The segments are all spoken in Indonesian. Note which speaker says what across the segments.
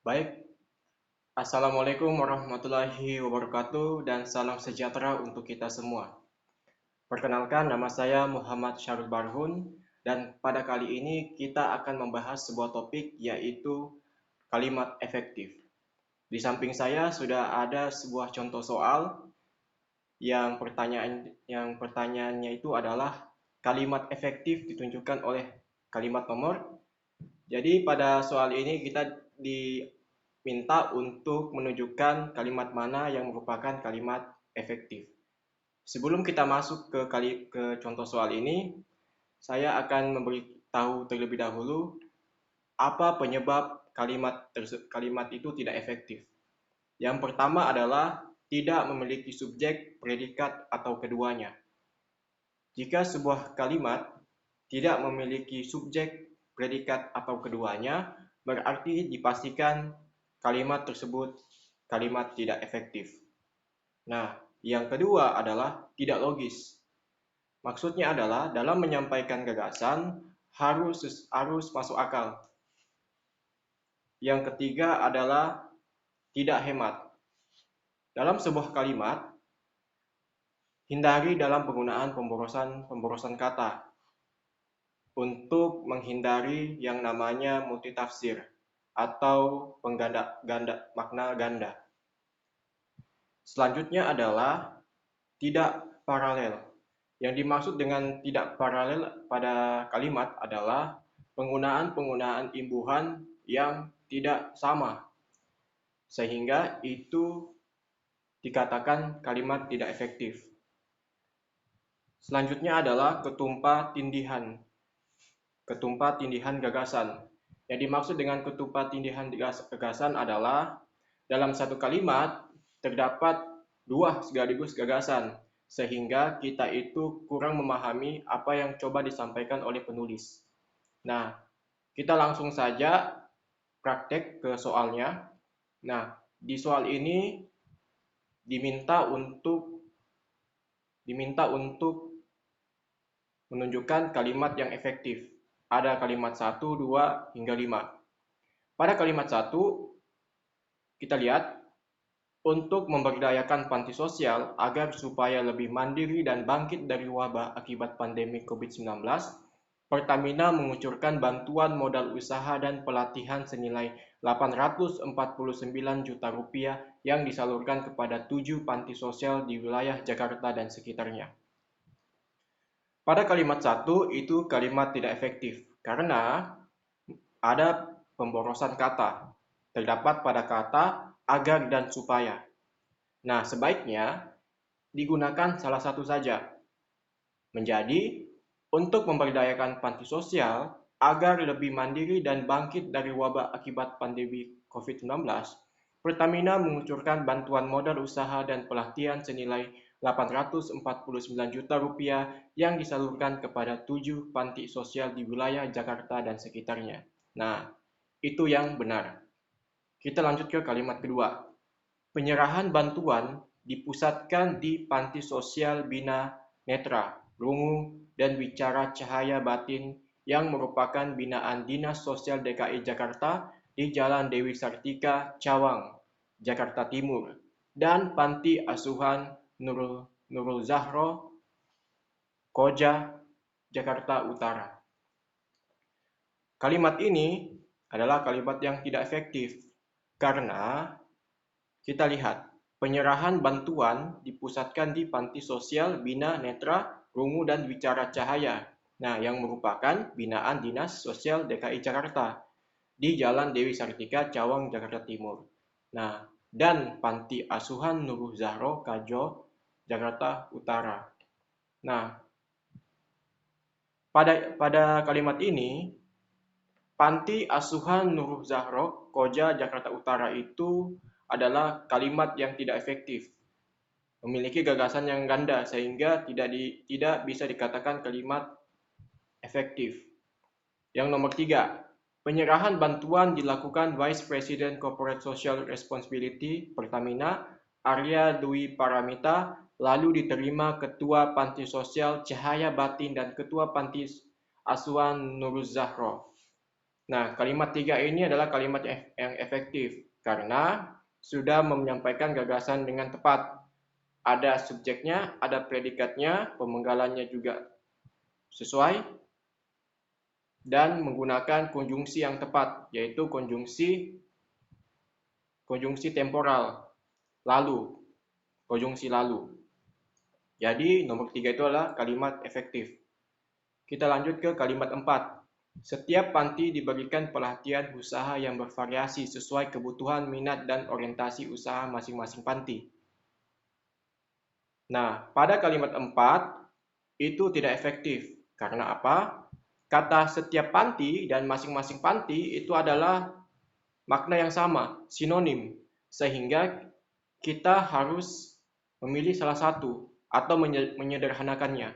Speaker 1: Baik, Assalamualaikum warahmatullahi wabarakatuh dan salam sejahtera untuk kita semua. Perkenalkan, nama saya Muhammad Syarul Barhun dan pada kali ini kita akan membahas sebuah topik yaitu kalimat efektif. Di samping saya sudah ada sebuah contoh soal yang pertanyaannya itu adalah kalimat efektif ditunjukkan oleh kalimat nomor. Jadi pada soal ini kita diminta untuk menunjukkan kalimat mana yang merupakan kalimat efektif. Sebelum kita masuk ke contoh soal ini, saya akan memberitahu terlebih dahulu apa penyebab kalimat itu tidak efektif. Yang pertama adalah tidak memiliki subjek, predikat, atau keduanya. Jika sebuah kalimat tidak memiliki subjek, predikat, atau keduanya, berarti dipastikan kalimat tersebut kalimat tidak efektif. Nah, yang kedua adalah tidak logis. Maksudnya adalah dalam menyampaikan gagasan harus masuk akal. Yang ketiga adalah tidak hemat. Dalam sebuah kalimat, hindari dalam penggunaan pemborosan kata untuk menghindari yang namanya multitafsir atau makna ganda. Selanjutnya adalah tidak paralel. Yang dimaksud dengan tidak paralel pada kalimat adalah penggunaan imbuhan yang tidak sama, sehingga itu dikatakan kalimat tidak efektif. Selanjutnya adalah ketumpah tindihan gagasan. Yang dimaksud dengan ketumpah tindihan gagasan adalah dalam satu kalimat terdapat dua sekaligus gagasan, sehingga kita itu kurang memahami apa yang coba disampaikan oleh penulis. Nah, kita langsung saja praktek ke soalnya. Nah, di soal ini diminta untuk menunjukkan kalimat yang efektif. Ada kalimat 1, 2, hingga 5. Pada kalimat 1, kita lihat untuk memberdayakan panti sosial agar supaya lebih mandiri dan bangkit dari wabah akibat pandemi COVID-19, Pertamina mengucurkan bantuan modal usaha dan pelatihan senilai Rp849 juta yang disalurkan kepada 7 panti sosial di wilayah Jakarta dan sekitarnya. Pada kalimat 1 itu kalimat tidak efektif karena ada pemborosan kata. Terdapat pada kata agar dan supaya. Nah, sebaiknya digunakan salah satu saja. Menjadi untuk memberdayakan panti sosial agar lebih mandiri dan bangkit dari wabah akibat pandemi COVID-19, Pertamina mengucurkan bantuan modal usaha dan pelatihan senilai Rp849 juta yang disalurkan kepada 7 panti sosial di wilayah Jakarta dan sekitarnya. Nah, itu yang benar. Kita lanjut ke kalimat kedua. Penyerahan bantuan dipusatkan di Panti Sosial Bina Netra, Rungu, dan Wicara Cahaya Batin yang merupakan binaan Dinas Sosial DKI Jakarta di Jalan Dewi Sartika, Cawang, Jakarta Timur, dan Panti Asuhan Nurul Zahro, Koja, Jakarta Utara. Kalimat ini adalah kalimat yang tidak efektif karena kita lihat penyerahan bantuan dipusatkan di Panti Sosial Bina Netra, Rungu, dan Wicara Cahaya. Nah, yang merupakan binaan Dinas Sosial DKI Jakarta di Jalan Dewi Sartika, Cawang, Jakarta Timur. Nah, dan Panti Asuhan Nurul Zahro, Kajo, Jakarta Utara. Nah, pada kalimat ini Panti Asuhan Nurul Zahro, Koja, Jakarta Utara itu adalah kalimat yang tidak efektif. Memiliki gagasan yang ganda sehingga tidak bisa dikatakan kalimat efektif. Yang nomor 3, penyerahan bantuan dilakukan Vice President Corporate Social Responsibility Pertamina, Arya Dwi Paramita, lalu diterima Ketua Panti Sosial Cahaya Batin dan Ketua Panti Asuhan Nurul Zahro. Nah, kalimat 3 ini adalah kalimat yang efektif karena sudah menyampaikan gagasan dengan tepat. Ada subjeknya, ada predikatnya, pemenggalannya juga sesuai, dan menggunakan konjungsi yang tepat, yaitu konjungsi temporal, lalu, konjungsi lalu. Jadi, nomor 3 itu adalah kalimat efektif. Kita lanjut ke kalimat 4. Setiap panti diberikan pelatihan usaha yang bervariasi sesuai kebutuhan, minat, dan orientasi usaha masing-masing panti. Nah, pada kalimat 4, itu tidak efektif. Karena apa? Kata setiap panti dan masing-masing panti itu adalah makna yang sama, sinonim. Sehingga kita harus memilih salah satu atau menyederhanakannya.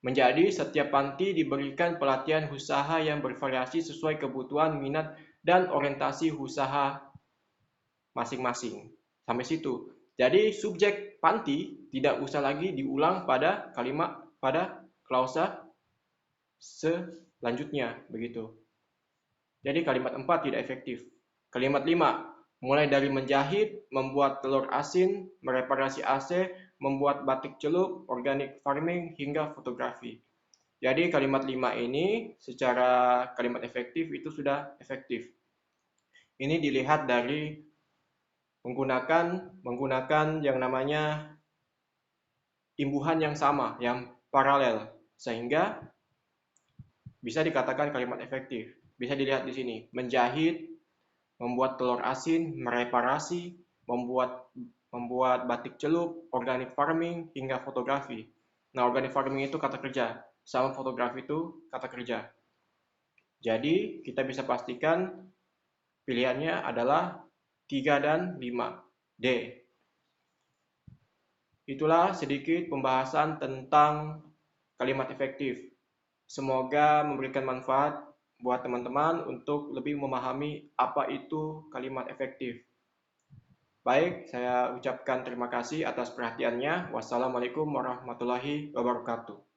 Speaker 1: Menjadi setiap panti diberikan pelatihan usaha yang bervariasi sesuai kebutuhan, minat, dan orientasi usaha masing-masing. Sampai situ. Jadi subjek panti tidak usah lagi diulang pada klausa selanjutnya begitu. Jadi kalimat 4 tidak efektif. Kalimat 5, mulai dari menjahit, membuat telur asin, mereparasi AC, membuat batik celup, organic farming, hingga fotografi. Jadi kalimat 5 ini secara kalimat efektif itu sudah efektif. Ini dilihat dari menggunakan yang namanya imbuhan yang sama, yang paralel, sehingga bisa dikatakan kalimat efektif. Bisa dilihat di sini, menjahit, membuat telur asin, mereparasi, membuat batik celup, organic farming, hingga fotografi. Nah, organic farming itu kata kerja, sama fotografi itu kata kerja. Jadi, kita bisa pastikan pilihannya adalah 3 dan 5. D. Itulah sedikit pembahasan tentang kalimat efektif. Semoga memberikan manfaat buat teman-teman untuk lebih memahami apa itu kalimat efektif. Baik, saya ucapkan terima kasih atas perhatiannya. Wassalamualaikum warahmatullahi wabarakatuh.